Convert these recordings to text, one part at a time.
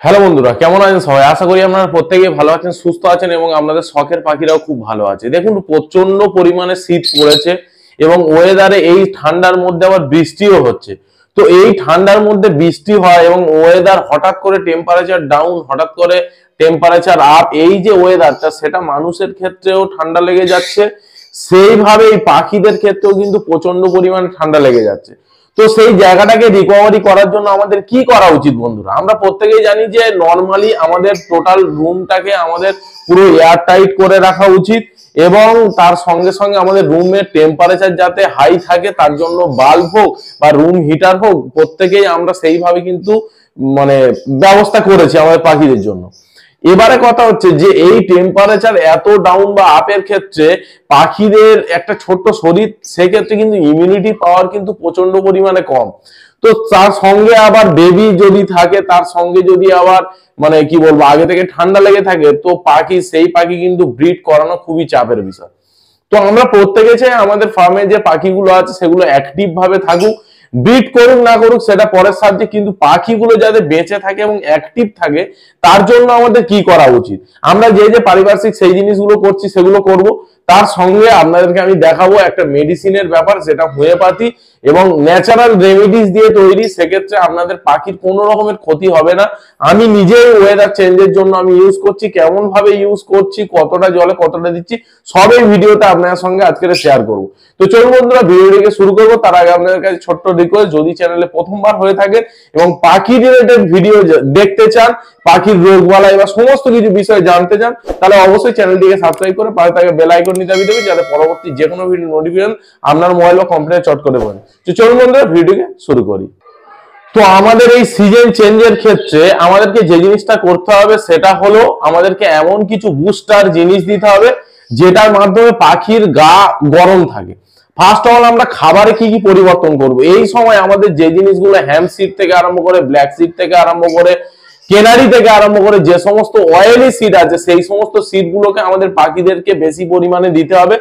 Hello বন্ধুরা, কেমন আছেন সবাই? আশা করি আপনারা প্রত্যেকেই ভালো আছেন, সুস্থ আছেন এবং আপনাদের শখের পাখিরাও খুব ভালো আছে। দেখুন, প্রচন্ড পরিমাণে শীত পড়েছে এবং ওয়েদারে এই ঠান্ডার মধ্যে আবার বৃষ্টিও হচ্ছে। তো এই ঠান্ডার মধ্যে বৃষ্টি হয় এবং ওয়েদার হঠাৎ করে টেম্পারেচার ডাউন, হঠাৎ করে টেম্পারেচার আপ, এই যে ওয়েদারটা সেটা মানুষের ক্ষেত্রেও ঠান্ডা লেগে যাচ্ছে, সেইভাবে এই পাখিদের ক্ষেত্রেও কিন্তু প্রচন্ড পরিমাণে ঠান্ডা লেগে যাচ্ছে। তো সেই জায়গাটাকে রিকভারি করার জন্য আমাদের কি করা উচিত বন্ধুরা? আমরা প্রত্যেকেই জানি যে নরমালি আমাদের টোটাল রুমটাকে আমাদের পুরো এয়ার টাইট করে রাখা উচিত এবং তার সঙ্গে সঙ্গে আমাদের রুমের টেম্পারেচার যাতে হাই থাকে তার জন্য বাল্ব হোক বা রুম হিটার হোক, প্রত্যেকেই আমরা সেইভাবে কিন্তু মানে ব্যবস্থা করেছি আমাদের পাখিদের জন্য। এবারে কথা হচ্ছে যে এই টেম্পারেচার এত ডাউন বা আপের ক্ষেত্রে পাখিদের একটা ছোট্ট শরীর, সেক্ষেত্রে কিন্তু ইমিউনিটি পাওয়ার কিন্তু প্রচন্ড পরিমাণে কম। তো তার সঙ্গে আবার বেবি যদি থাকে, তার সঙ্গে যদি আবার মানে কি বলবো আগে থেকে ঠান্ডা লেগে থাকে, তো সেই পাখি কিন্তু ব্রিড করানো খুবই চাপের বিষয়। তো আমরা প্রত্যেকে চাই আমাদের ফার্মে যে পাখিগুলো আছে সেগুলো অ্যাক্টিভ ভাবে থাকুক, ব্রিড করুক না করুক সেটা পরের সাবজেক্ট, কিন্তু পাখিগুলো যাতে বেঁচে থাকে এবং অ্যাক্টিভ থাকে তার জন্য আমাদের কি করা উচিত? আমরা যে যে পারিপার্শ্বিক সেই জিনিসগুলো করছি সেগুলো করব, তার সঙ্গে আপনাদেরকে আমি দেখাবো একটা মেডিসিনের ব্যাপার, যেটা হোমিওপ্যাথি এবং ন্যাচারাল রেমেডিস দিয়ে তৈরি। সেক্ষেত্রে আপনাদের পাখির কোনো রকমের ক্ষতি হবে না। আমি নিজেই ওয়েদার চেঞ্জের জন্য আমি ইউজ করছি, কেমন ভাবে ইউজ করছি, কতটা জলে কতটা দিচ্ছি, সব এই ভিডিওতে আপনাদের সঙ্গে আজকে শেয়ার করব। তো চলুন বন্ধুরা, ভিডিওটিকে শুরু করবো। তার আগে আপনাদের কাছে ছোট্ট রিকোয়েস্ট, যদি চ্যানেলে প্রথমবার হয়ে থাকেন এবং পাখি রিলেটেড ভিডিও দেখতে চান, পাখির রোগবালাই বা সমস্ত কিছু বিষয় জানতে চান, তাহলে অবশ্যই চ্যানেলটিকে সাবস্ক্রাইব করে পাশে থাকা বেল আইকন নিতে হবে, যাতে পরবর্তী যে কোনো ভিডিও নোটিফিকেশন আপনার মোবাইল বা কম্পিউটারে চট করে পড়ে। তো চলুন বন্ধুরা, ভিডিওটিকে শুরু করি। তো আমাদের এই সিজন চেঞ্জের ক্ষেত্রে আমাদেরকে যে জিনিসটা করতে হবে সেটা হলো আমাদেরকে এমন কিছু বুস্টার জিনিস দিতে হবে যেটার মাধ্যমে পাখির গা গরম থাকে। ফার্স্ট অফ অল আমরা খাবারে কি কি পরিবর্তন করব? এই সময় আমাদের যে জিনিসগুলো হ্যাম সিড থেকে আরম্ভ করে, ব্ল্যাক সিড থেকে আরম্ভ করে, কেনারি থেকে আরম্ভ করে যে সমস্ত অয়েলি সিড আছে, সেই সমস্ত সিড গুলোকে আমাদের পাখিদেরকে বেশি পরিমাণে দিতে হবে,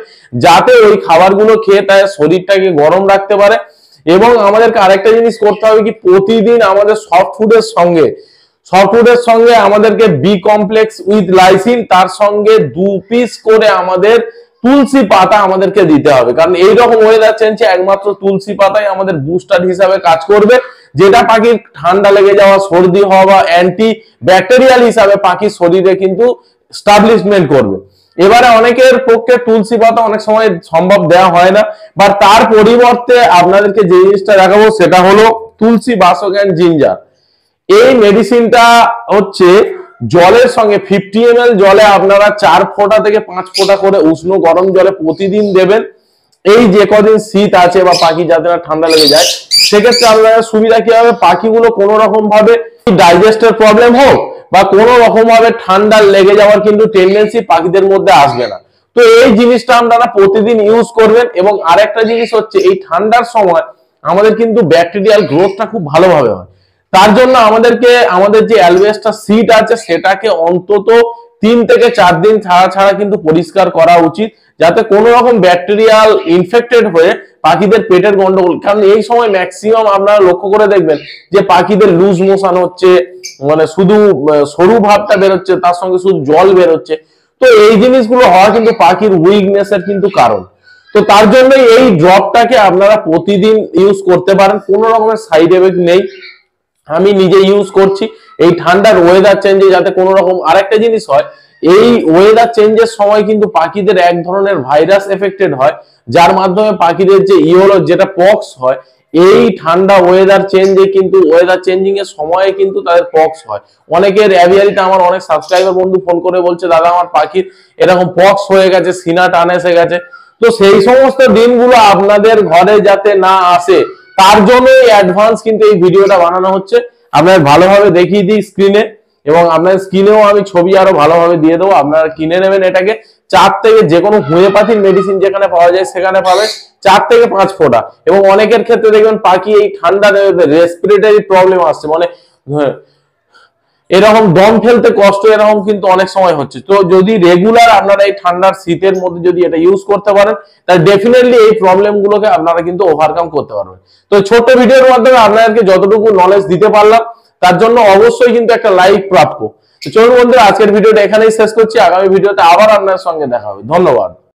যাতে ওই খাবারগুলো খেয়ে তার শরীরটাকে গরম রাখতে পারে। এবং আমাদেরকে আরেকটা জিনিস করতে হবে কি, প্রতিদিন আমাদের সফট ফুডের সঙ্গে আমাদেরকে বি কমপ্লেক্স উইথ লাইসিন, তার সঙ্গে 2 পিস করে আমাদের তুলসী পাতা আমাদেরকে দিতে হবে। কারণ এইরকম ওয়েদার চেঞ্জে একমাত্র তুলসী পাতাই আমাদের বুস্টার হিসাবে কাজ করবে, যেটা পাখির ঠান্ডা লেগে যাওয়া, সর্দি হওয়া বা অ্যান্টি ব্যাকটেরিয়াল হিসাবে পাখির শরীরে কিন্তু স্টাবলিশমেন্ট করবে। এবারে অনেকের পক্ষে তুলসী পাতা অনেক সময় সম্ভব দেওয়া হয় না, বা তার পরিবর্তে আপনাদেরকে যে জিনিসটা দেখাবো সেটা হলো তুলসী, বাসক এন্ড জিঞ্জার। এই মেডিসিনটা হচ্ছে জলের সঙ্গে 50 ml জলে আপনারা 4 ফোঁটা থেকে 5 ফোঁটা করে উষ্ণ গরম জলে প্রতিদিন দেবেন। এই যে কদিন শীত আছে বা পাখি যাতে না ঠান্ডা লেগে যায়, সেক্ষেত্রে আপনারা সুবিধা কি হবে, পাখিগুলো কোনো রকম ভাবে ডাইজেস্টের প্রবলেম হোক বা কোনো রকম ভাবে ঠান্ডা লেগে যাওয়ার কিন্তু টেন্ডেন্সি পাখিদের মধ্যে আসবে না। তো এই জিনিসটা আপনারা প্রতিদিন ইউজ করবেন। এবং আরেকটা জিনিস হচ্ছে, এই ঠান্ডার সময় আমাদের কিন্তু ব্যাকটেরিয়াল গ্রোথটা খুব ভালোভাবে হয়। তার জন্য আমাদেরকে আমাদের যে অ্যালবেস্টার সিট আছে সেটাকে অন্তত 3 থেকে 4 দিন ছাড়া ছাড়া কিন্তু পরিষ্কার করা উচিত, যাতে কোনো রকম ব্যাকটেরিয়াল ইনফেক্টেড হয়ে পাখিদের পেটের গন্ডগোল। কারণ এই সময় ম্যাক্সিমাম আপনারা লক্ষ্য করে দেখবেন যে পাখিদের লুজ মোশন হচ্ছে, মানে শুধু সরু ভাবটা বেরোচ্ছে, তার সঙ্গে শুধু জল বেরোচ্ছে। তো এই জিনিসগুলো হওয়া কিন্তু পাখির উইকনেস এর কিন্তু কারণ। তো তার জন্য এই ড্রপটাকে আপনারা প্রতিদিন ইউজ করতে পারেন, কোনো রকমের সাইড এফেক্ট নেই। আমি নিজে ইউজ করছি এই ঠান্ডার ওয়েদার চেঞ্জে, যাতে কোনো রকম। আরেকটা জিনিস হয়, এই ওয়েদার চেঞ্জের সময় কিন্তু পাখিদের এক ধরনের ভাইরাস এফেক্টেড হয়, যার মাধ্যমে পাখিদের যে ইওলো যেটা পক্স হয়, এই ঠান্ডা ওয়েদার চেঞ্জে কিন্তু ওয়েদার চেঞ্জিং এর সময়ে কিন্তু তাদের পক্স হয়। অনেকের অ্যাভিয়ারিতে আমার অনেক সাবস্ক্রাইবার বন্ধু ফোন করে বলছে, দাদা আমার পাখির এরকম পক্স হয়ে গেছে, সিনা টান এসে গেছে। তো সেই সমস্ত দিনগুলো আপনাদের ঘরে যাতে না আসে, তার জন্য অ্যাডভান্স কিন্তু এই ভিডিওটা বানানো হচ্ছে। আপনাদের ভালোভাবে দেখিয়ে দিই স্ক্রিনে, এবং আপনার স্ক্রিনেও আমি ছবি আরো ভালোভাবে দিয়ে দেবো। আপনারা কিনে নেবেন এটাকে। 4 থেকে, যে কোনো হোমিওপ্যাথির মেডিসিন যেখানে পাওয়া যায় সেখানে পাবে 4 থেকে 5 ফোঁটা। এবং অনেকের ক্ষেত্রে দেখবেন পাখি এই ঠান্ডা রেসপিরেটরি প্রবলেম আসছে, মানে এরকম দম ফেলতে কষ্ট, এরকম কিন্তু অনেক সময় হচ্ছে। তো যদি রেগুলার আপনারা এই ঠান্ডার শীতের মধ্যে যদি এটা ইউজ করতে পারেন, তাহলে ডেফিনেটলি এই প্রবলেম গুলোকে আপনারা কিন্তু ওভারকাম করতে পারবেন। তো ছোট্ট ভিডিওর মাধ্যমে আপনাদেরকে যতটুকু নলেজ দিতে পারলাম, তার জন্য অবশ্যই কিন্তু একটা লাইক প্রাপ্য। চলুন বন্ধুরা, আজকের ভিডিওটা এখানেই শেষ করছি। আগামী ভিডিওতে আবার আপনার সঙ্গে দেখা হবে। ধন্যবাদ।